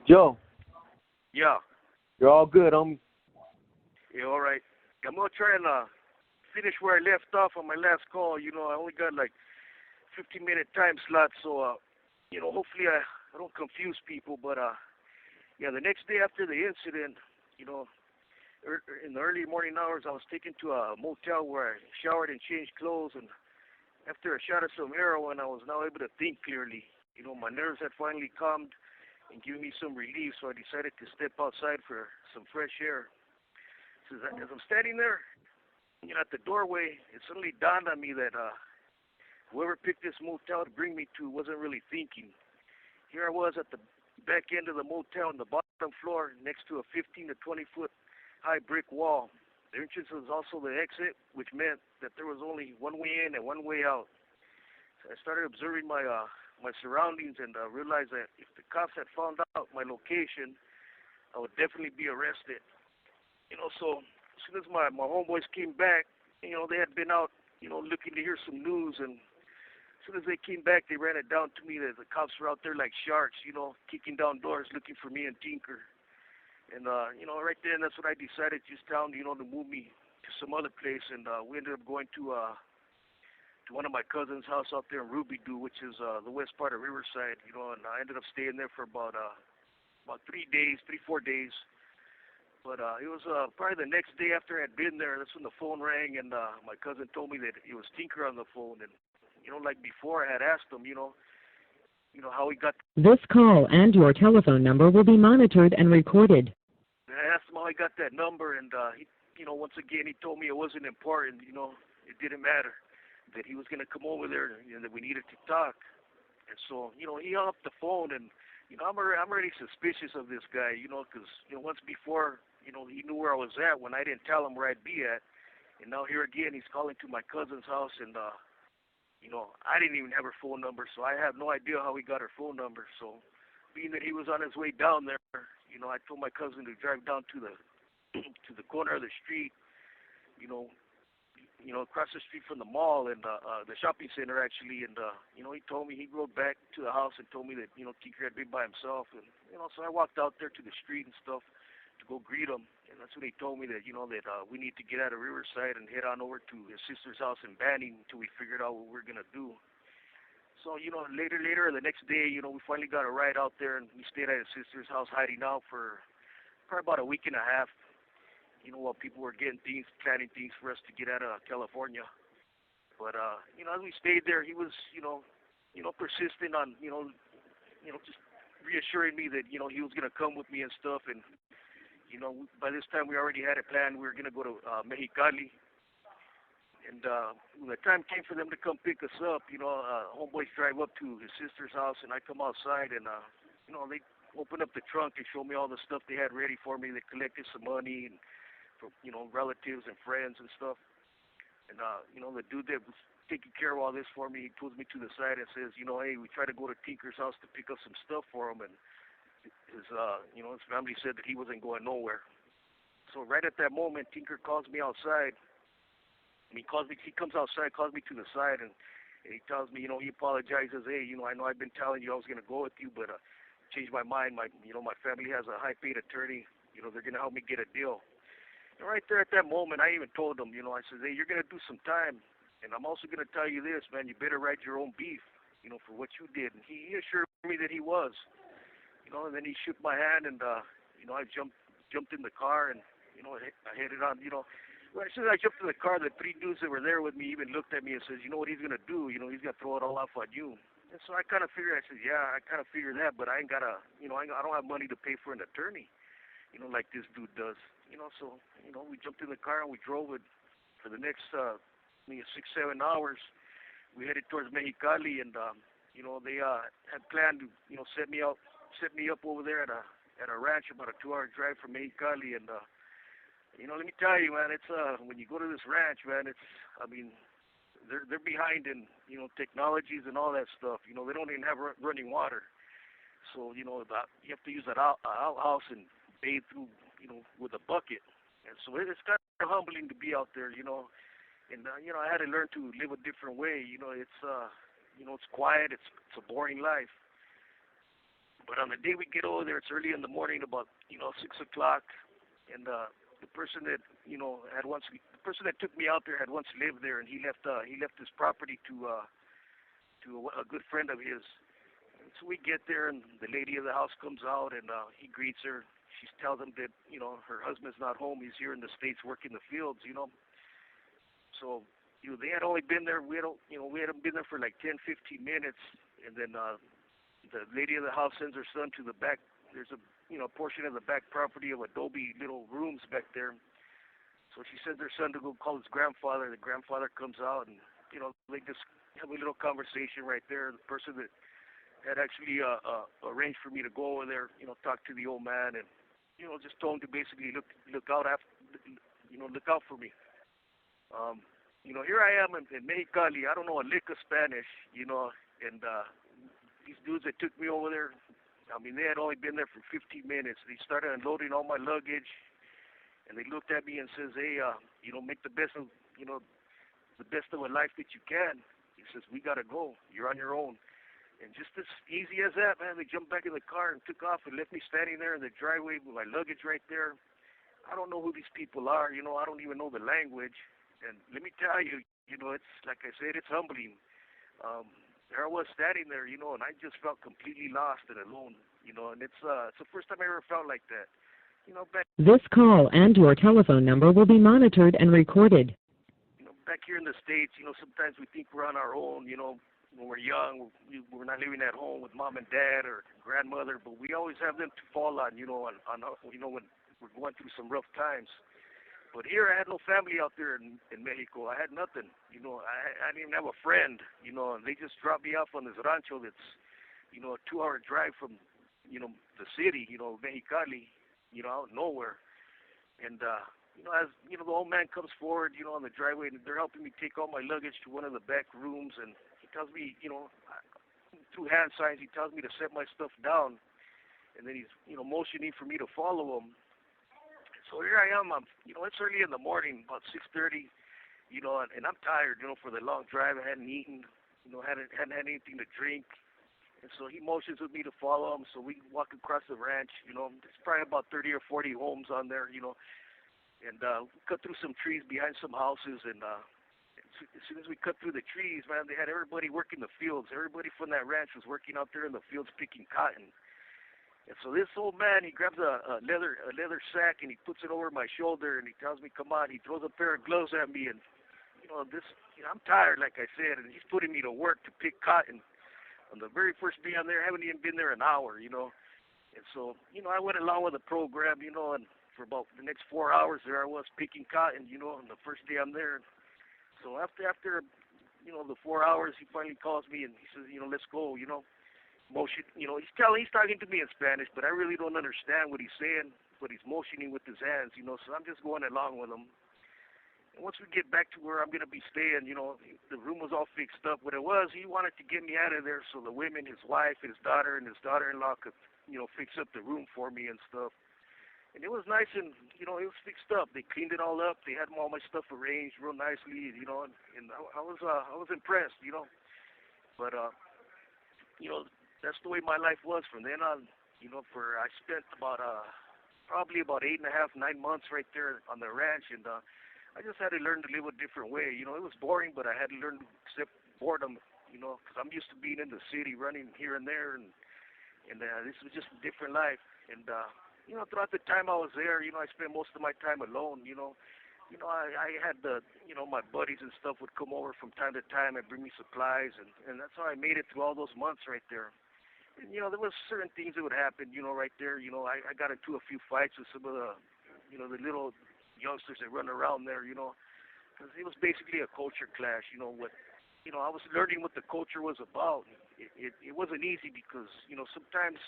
Joe, Yeah, you're all good, homie. yeah, all right. I'm gonna try and finish where I left off on my last call. I only got like 15-minute time slot, so hopefully I don't confuse people. But yeah, the next day after the incident, you know, in the early morning hours, I was taken to a motel where I showered and changed clothes, and after a shot of some heroin, I was now able to think clearly. My nerves had finally calmed and given me some relief, so I decided to step outside for some fresh air. So as I'm standing there, at the doorway, it suddenly dawned on me that whoever picked this motel to bring me to wasn't really thinking. Here I was at the back end of the motel on the bottom floor next to a 15 to 20 foot high brick wall. The entrance was also the exit, which meant that there was only one way in and one way out. So I started observing my surroundings and realized that if the cops had found out my location, I would definitely be arrested. So as soon as my homeboys came back, they had been out, looking to hear some news, and as soon as they came back, they ran it down to me that the cops were out there like sharks, kicking down doors looking for me and Tinker. And right then, that's when I decided just down, to move me to some other place, and we ended up going to one of my cousin's house out there in Ruby Doo, which is the west part of Riverside, and I ended up staying there for about 3 days, 4 days. But it was probably the next day after I had been there. That's when the phone rang, and my cousin told me that it was Tinker on the phone. And like before, I had asked him, how he got. This call and your telephone number will be monitored and recorded. And I asked him how he got that number, and once again, he told me it wasn't important. It didn't matter that he was gonna come over there and that we needed to talk. And so, he hung up the phone, and I'm already suspicious of this guy, because once before, he knew where I was at when I didn't tell him where I'd be at, and now here again he's calling to my cousin's house, and I didn't even have her phone number, so I have no idea how he got her phone number. So, being that he was on his way down there, I told my cousin to drive down to the to the corner of the street, you know, across the street from the mall and the shopping center actually. And he told me he rode back to the house and told me that Tinker had been by himself, and so I walked out there to the street and stuff to go greet him. And that's when he told me that we need to get out of Riverside and head on over to his sister's house in Banning until we figured out what we were gonna do. So later the next day, we finally got a ride out there, and we stayed at his sister's house hiding out for probably about a week and a half. While people were getting things, planning things for us to get out of California. But as we stayed there, he was, persistent on, just reassuring me that, he was gonna come with me and stuff. And by this time we already had a plan. We were gonna go to Mexicali. And when the time came for them to come pick us up, homeboys drive up to his sister's house, and I come outside, and they opened up the trunk and showed me all the stuff they had ready for me. They collected some money and from relatives and friends and stuff. And the dude that was taking care of all this for me, he pulls me to the side and says, hey, we tried to go to Tinker's house to pick up some stuff for him, and his family said that he wasn't going nowhere. So right at that moment, Tinker calls me outside. And he comes outside, calls me to the side, and he tells me, he apologizes. Hey, I know I've been telling you I was gonna go with you, but changed my mind. My family has a high-paid attorney. They're gonna help me get a deal. And right there at that moment, I even told him, I said, hey, you're gonna do some time, and I'm also gonna tell you this, man. You better write your own beef, for what you did. And he assured me that he was, and then he shook my hand, and I jumped in the car, and I headed on, Well, as soon as I jumped in the car, the three dudes that were there with me even looked at me and says, you know what he's gonna do? He's gonna throw it all off on you. And so I kind of figured. I said, yeah, I kind of figured that, but I ain't gotta, I don't have money to pay for an attorney, like this dude does. So we jumped in the car and we drove it for the next 6-7 hours. We headed towards Mexicali, and they had planned to set me up over there at a ranch about a 2-hour drive from Mexicali. And let me tell you, man, it's when you go to this ranch, man, they're behind in technologies and all that stuff. They don't even have running water, so you have to use an outhouse and bathe through with a bucket. And so it's kind of humbling to be out there, and I had to learn to live a different way. It's quiet, it's a boring life. But on the day we get over there, it's early in the morning, about 6 o'clock, and the person that the person that took me out there had once lived there, and he left his property to a good friend of his. And so we get there, and the lady of the house comes out, and he greets her. She tells him that her husband's not home. He's here in the States working the fields. So they had only been there. We hadn't been there for like 10, 15 minutes, and then the lady of the house sends her son to the back. There's a portion of the back property of adobe little rooms back there. So she sends her son to go call his grandfather. The grandfather comes out, and they just have a little conversation right there. The person that had actually arranged for me to go over there, talk to the old man, and just told him to basically look out for me. Here I am in Mexicali. I don't know a lick of Spanish, and these dudes that took me over there, I mean, they had only been there for 15 minutes. They started unloading all my luggage, and they looked at me and says, "Hey, make the best of a life that you can." He says, "We gotta go. You're on your own." And just as easy as that, man, they jumped back in the car and took off and left me standing there in the driveway with my luggage right there. I don't know who these people are. I don't even know the language. And let me tell you, it's like I said, it's humbling. There I was standing there, and I just felt completely lost and alone, and it's the first time I ever felt like that. Back This call and your telephone number will be monitored and recorded. back here in the States, sometimes we think we're on our own, when we're young, we're not living at home with mom and dad or grandmother, but we always have them to fall on, when we're going through some rough times. But here I had no family out there in Mexico. I had nothing. I didn't even have a friend, and they just dropped me off on this rancho that's, a 2-hour drive from, the city, Mexicali, out nowhere. And, as, the old man comes forward, on the driveway, and they're helping me take all my luggage to one of the back rooms, and he tells me, through hand signs, he tells me to set my stuff down, and then he's, motioning for me to follow him. So here I am. It's early in the morning, about 6:30, and I'm tired, for the long drive. I hadn't eaten, hadn't had anything to drink. And so he motions with me to follow him. So we walk across the ranch. There's probably about 30 or 40 homes on there, and we cut through some trees behind some houses. And as soon as we cut through the trees, man, they had everybody working the fields. Everybody from that ranch was working out there in the fields picking cotton. And so this old man, he grabs a leather sack and he puts it over my shoulder and he tells me, "Come on." He throws a pair of gloves at me, and I'm tired, like I said, and he's putting me to work to pick cotton. On the very first day I'm there, I haven't even been there an hour, And so, I went along with the program, and for about the next 4 hours there I was picking cotton, on the first day I'm there. So after the 4 hours, he finally calls me and he says, "Let's go," motion, he's talking to me in Spanish, but I really don't understand what he's saying, but he's motioning with his hands, so I'm just going along with him. And once we get back to where I'm going to be staying, the room was all fixed up. What it was, he wanted to get me out of there so the women, his wife, his daughter, and his daughter-in-law could, fix up the room for me and stuff. And it was nice and, it was fixed up. They cleaned it all up. They had all my stuff arranged real nicely, and I was impressed, But, that's the way my life was from then on. I spent about probably about 8.5, 9 months right there on the ranch, and I just had to learn to live a different way. It was boring, but I had to learn to accept boredom. Because I'm used to being in the city, running here and there, and this was just a different life. And throughout the time I was there, I spent most of my time alone. I had my buddies and stuff would come over from time to time and bring me supplies, and that's how I made it through all those months right there. And, there was certain things that would happen, right there. I got into a few fights with some of the, the little youngsters that run around there, because it was basically a culture clash, I was learning what the culture was about. It wasn't easy because, sometimes,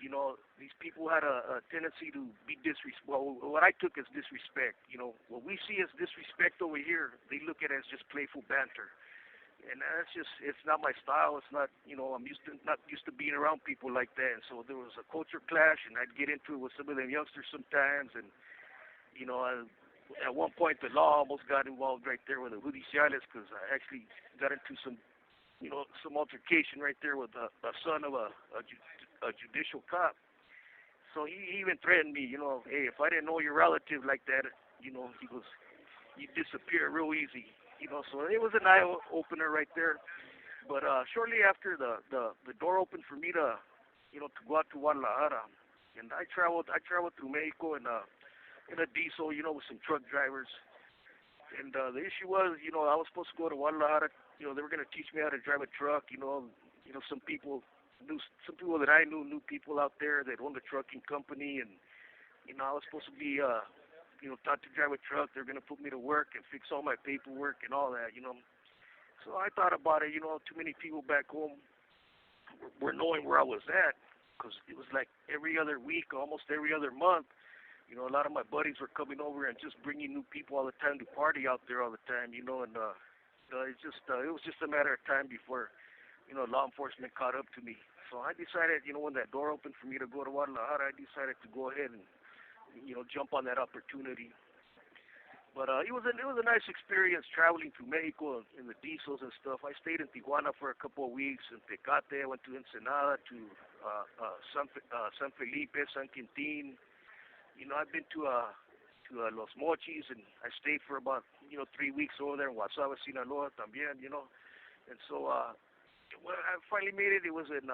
these people had a tendency to be well, what I took as disrespect. What we see as disrespect over here, they look at it as just playful banter. And that's just, it's not my style. It's not, I'm not used to being around people like that. And so there was a culture clash, and I'd get into it with some of them youngsters sometimes. And, at one point the law almost got involved right there with the judiciales, because I actually got into some altercation right there with a son of a a judicial cop. So he even threatened me, you know, hey, if I didn't know your relative like that, you know, he goes, you disappear real easy, you know. So it was an eye opener right there. But shortly after the door opened for me to, you know, to go out to Guadalajara, and I traveled through Mexico in a diesel, you know, with some truck drivers. And the issue was, you know, I was supposed to go to Guadalajara. You know, they were going to teach me how to drive a truck. You know, some people that I knew people out there that owned a trucking company, and you know, I was supposed to be, you know, taught to drive a truck. They're going to put me to work and fix all my paperwork and all that, you know. So I thought about it. You know, too many people back home were knowing where I was at, because it was like every other week, almost every other month. You know, a lot of my buddies were coming over and just bringing new people all the time to party out there all the time, you know, and it was just a matter of time before, you know, law enforcement caught up to me. So I decided, you know, when that door opened for me to go to Guadalajara, I decided to go ahead and, you know, jump on that opportunity. But it was a nice experience traveling through Mexico in the diesels and stuff. I stayed in Tijuana for a couple of weeks, in Tecate. I went to Ensenada, to San Felipe, San Quintin. You know, I've been to Los Mochis, and I stayed for about, you know, 3 weeks over there in Guasave, Sinaloa, también, you know. And so when I finally made it, it was in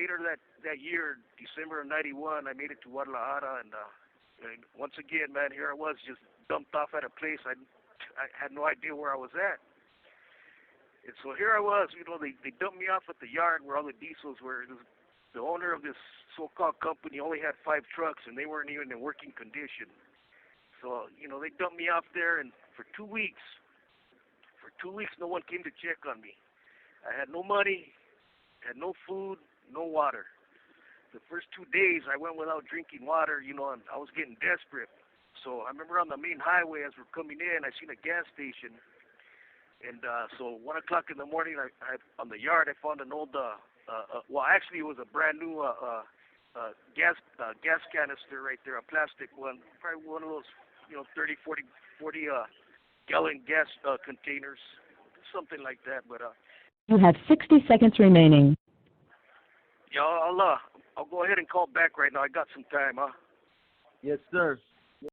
later that year, December of '91. I made it to Guadalajara, and once again, man, here I was just dumped off at a place I had no idea where I was at. And so here I was, you know, they dumped me off at the yard where all the diesels were. The owner of this so-called company only had 5 trucks, and they weren't even in working condition. So, you know, they dumped me off there, and for 2 weeks, no one came to check on me. I had no money, had no food, no water. The first 2 days, I went without drinking water, you know, and I was getting desperate. So I remember on the main highway as we're coming in, I seen a gas station, and so 1 o'clock in the morning, I on the yard, I found an old, well, actually it was a brand new gas canister right there, a plastic one, probably one of those, you know, 40 gallon gas containers, something like that. But You have 60 seconds remaining. yeah, I'll go ahead and call back right now. I got some time, huh? Yes, sir.